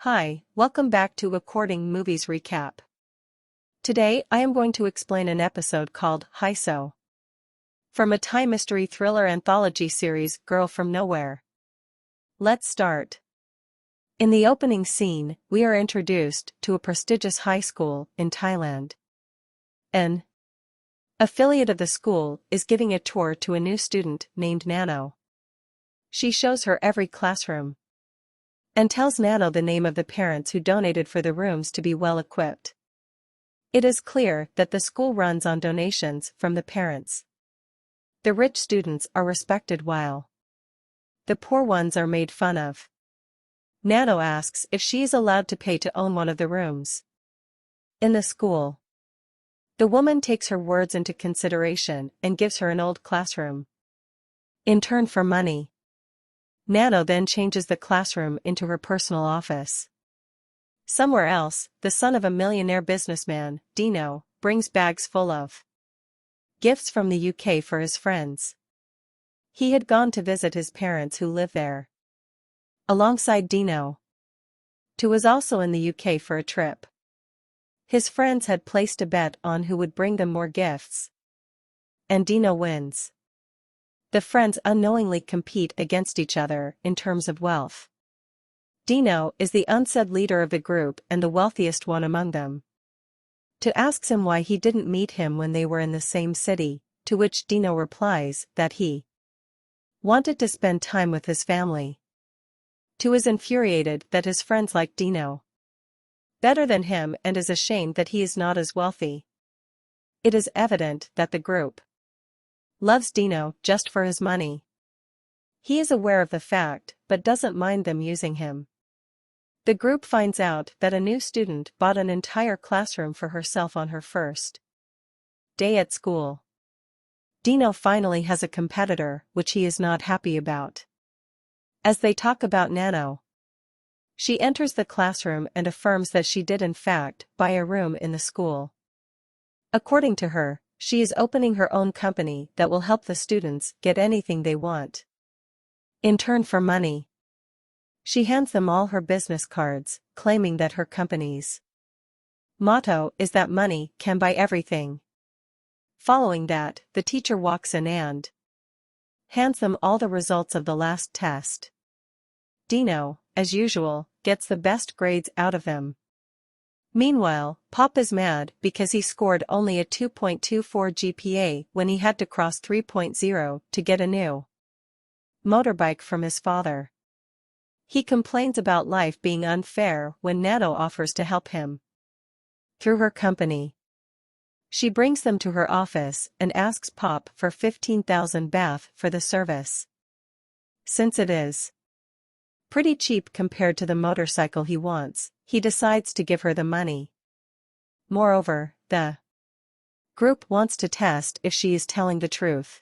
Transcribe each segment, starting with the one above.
Hi, welcome back to According Movies Recap. Today I am going to explain an episode called Hi So, from a Thai mystery thriller anthology series Girl from Nowhere. Let's start. In the opening scene, we are introduced to a prestigious high school in Thailand. An affiliate of the school is giving a tour to a new student named Nano. She shows her every classroom and tells Nano the name of the parents who donated for the rooms to be well equipped. It is clear that the school runs on donations from the parents. The rich students are respected while the poor ones are made fun of. Nano asks if she is allowed to pay to own one of the rooms in the school. The woman takes her words into consideration and gives her an old classroom in turn for money. Nano then changes the classroom into her personal office. Somewhere else, the son of a millionaire businessman, Dino, brings bags full of gifts from the UK for his friends. He had gone to visit his parents who live there. Alongside Dino, Tu was also in the UK for a trip. His friends had placed a bet on who would bring them more gifts, and Dino wins. The friends unknowingly compete against each other in terms of wealth. Dino is the unsaid leader of the group and the wealthiest one among them. Tu asks him why he didn't meet him when they were in the same city, to which Dino replies that he wanted to spend time with his family. Tu is infuriated that his friends like Dino better than him and is ashamed that he is not as wealthy. It is evident that the group loves Dino just for his money. He is aware of the fact, but doesn't mind them using him. The group finds out that a new student bought an entire classroom for herself on her first day at school. Dino finally has a competitor, which he is not happy about. As they talk about Nano, she enters the classroom and affirms that she did in fact buy a room in the school. According to her, she is opening her own company that will help the students get anything they want in turn for money. She hands them all her business cards, claiming that her company's motto is that money can buy everything. Following that, the teacher walks in and hands them all the results of the last test. Dino, as usual, gets the best grades out of them. Meanwhile, Pop is mad because he scored only a 2.24 GPA when he had to cross 3.0 to get a new motorbike from his father. He complains about life being unfair when Nano offers to help him through her company. She brings them to her office and asks Pop for 15,000 baht for the service, since it is pretty cheap compared to the motorcycle he wants. He decides to give her the money. Moreover, the group wants to test if she is telling the truth.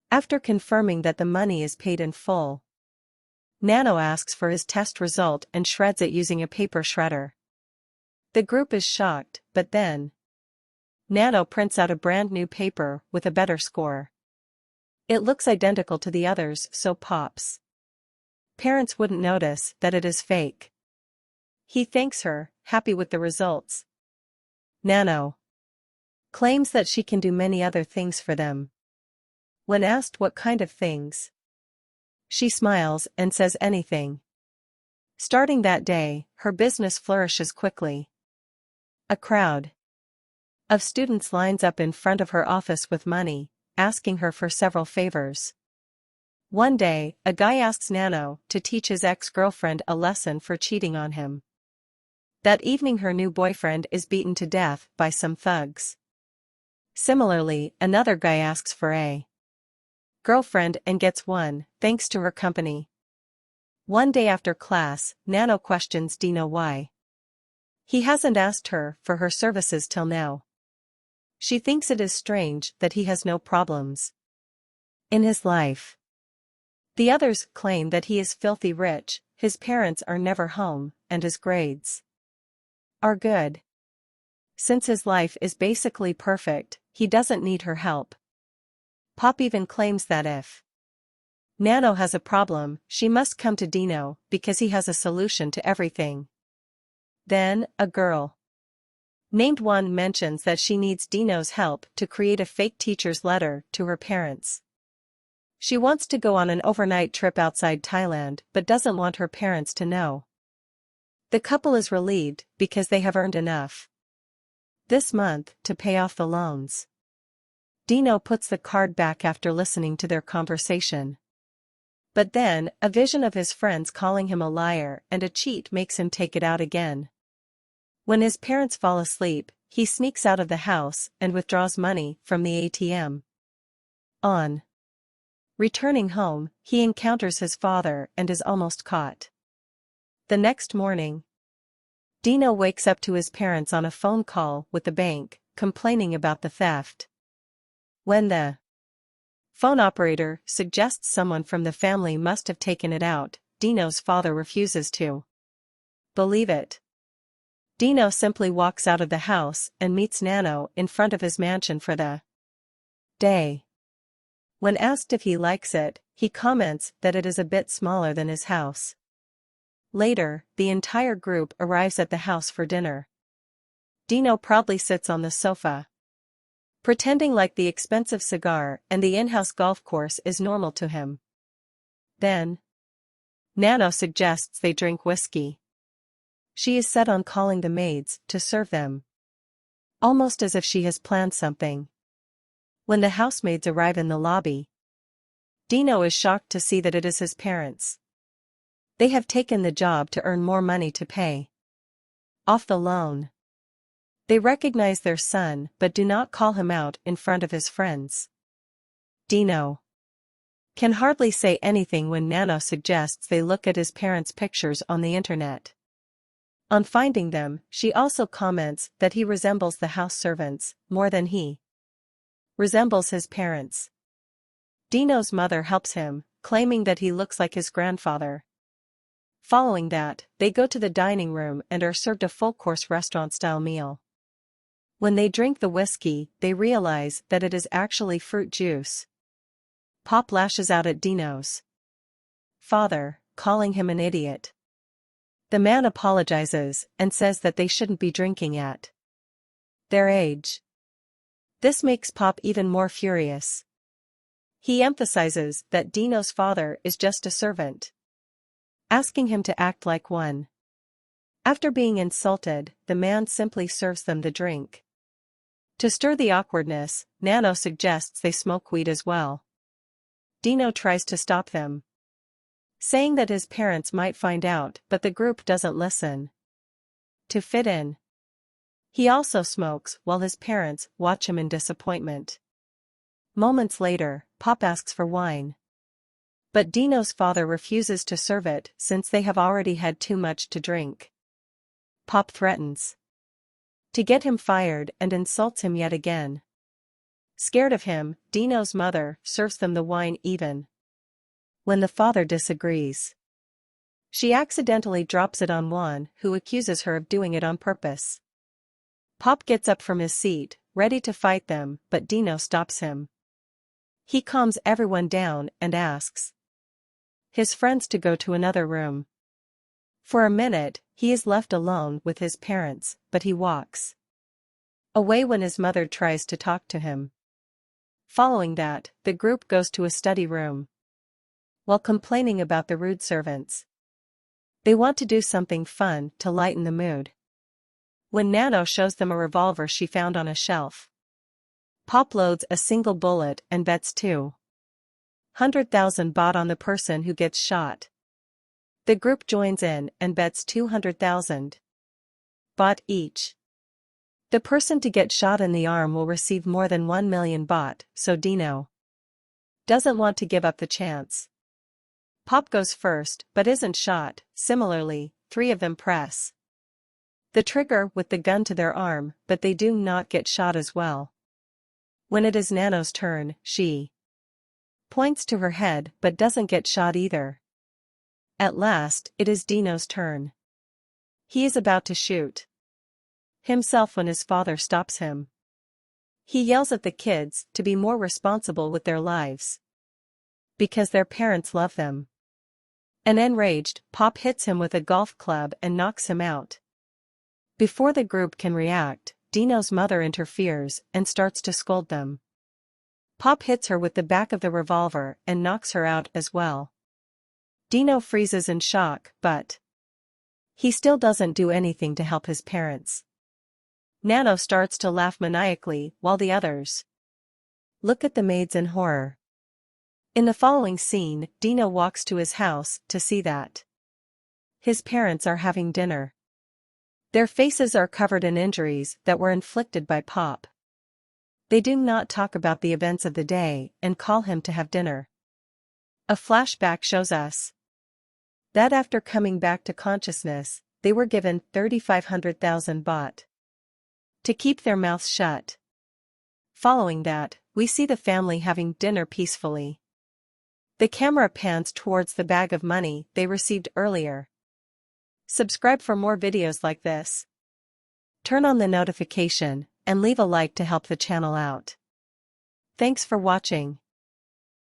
After confirming that the money is paid in full, Nano asks for his test result and shreds it using a paper shredder. The group is shocked, but then Nano prints out a brand new paper with a better score. It looks identical to the others, so Pop's parents wouldn't notice that it is fake. He thanks her, happy with the results. Nano claims that she can do many other things for them. When asked what kind of things, she smiles and says anything. Starting that day, her business flourishes quickly. A crowd of students lines up in front of her office with money, asking her for several favors. One day, a guy asks Nano to teach his ex-girlfriend a lesson for cheating on him. That evening her new boyfriend is beaten to death by some thugs. Similarly, another guy asks for a girlfriend and gets one, thanks to her company. One day after class, Nano questions Dino why he hasn't asked her for her services till now. She thinks it is strange that he has no problems in his life. The others claim that he is filthy rich, his parents are never home, and his grades are good. Since his life is basically perfect, he doesn't need her help. Pop even claims that if Nano has a problem, she must come to Dino, because he has a solution to everything. Then, a girl named One mentions that she needs Dino's help to create a fake teacher's letter to her parents. She wants to go on an overnight trip outside Thailand but doesn't want her parents to know. The couple is relieved because they have earned enough this month to pay off the loans. Dino puts the card back after listening to their conversation. But then, a vision of his friends calling him a liar and a cheat makes him take it out again. When his parents fall asleep, he sneaks out of the house and withdraws money from the ATM. On returning home, he encounters his father and is almost caught. The next morning, Dino wakes up to his parents on a phone call with the bank, complaining about the theft. When the phone operator suggests someone from the family must have taken it out, Dino's father refuses to believe it. Dino simply walks out of the house and meets Nano in front of his mansion for the day. When asked if he likes it, he comments that it is a bit smaller than his house. Later, the entire group arrives at the house for dinner. Dino proudly sits on the sofa, pretending like the expensive cigar and the in-house golf course is normal to him. Then, Nano suggests they drink whiskey. She is set on calling the maids to serve them, almost as if she has planned something. When the housemaids arrive in the lobby, Dino is shocked to see that it is his parents. They have taken the job to earn more money to pay off the loan. They recognize their son but do not call him out in front of his friends. Dino can hardly say anything when Nano suggests they look at his parents' pictures on the internet. On finding them, she also comments that he resembles the house servants more than he resembles his parents. Dino's mother helps him, claiming that he looks like his grandfather. Following that, they go to the dining room and are served a full-course restaurant-style meal. When they drink the whiskey, they realize that it is actually fruit juice. Pop lashes out at Dino's father, calling him an idiot. The man apologizes and says that they shouldn't be drinking at their age. This makes Pop even more furious. He emphasizes that Dino's father is just a servant, asking him to act like one. After being insulted, the man simply serves them the drink. To stir the awkwardness, Nano suggests they smoke weed as well. Dino tries to stop them, saying that his parents might find out, but the group doesn't listen. To fit in, he also smokes while his parents watch him in disappointment. Moments later, Pop asks for wine, but Dino's father refuses to serve it since they have already had too much to drink. Pop threatens to get him fired and insults him yet again. Scared of him, Dino's mother serves them the wine even when the father disagrees. She accidentally drops it on Juan, who accuses her of doing it on purpose. Pop gets up from his seat, ready to fight them, but Dino stops him. He calms everyone down and asks his friends to go to another room. For a minute, he is left alone with his parents, but he walks away when his mother tries to talk to him. Following that, the group goes to a study room. While complaining about the rude servants, they want to do something fun to lighten the mood. When Nano shows them a revolver she found on a shelf, Pop loads a single bullet and bets 200,000 baht on the person who gets shot. The group joins in and bets 200,000 baht each. The person to get shot in the arm will receive more than 1 million baht, so Dino doesn't want to give up the chance. Pop goes first, but isn't shot. Similarly, 3 of them press the trigger with the gun to their arm, but they do not get shot as well. When it is Nano's turn, she points to her head but doesn't get shot either. At last, it is Dino's turn. He is about to shoot himself when his father stops him. He yells at the kids to be more responsible with their lives, because their parents love them. And enraged, Pop hits him with a golf club and knocks him out. Before the group can react, Dino's mother interferes and starts to scold them. Pop hits her with the back of the revolver and knocks her out as well. Dino freezes in shock, but he still doesn't do anything to help his parents. Nano starts to laugh maniacally while the others look at the maids in horror. In the following scene, Dino walks to his house to see that his parents are having dinner. Their faces are covered in injuries that were inflicted by Pop. They do not talk about the events of the day and call him to have dinner. A flashback shows us that after coming back to consciousness, they were given 3,500,000 baht to keep their mouths shut. Following that, we see the family having dinner peacefully. The camera pans towards the bag of money they received earlier. Subscribe for more videos like this. Turn on the notification and leave a like to help the channel out. Thanks for watching.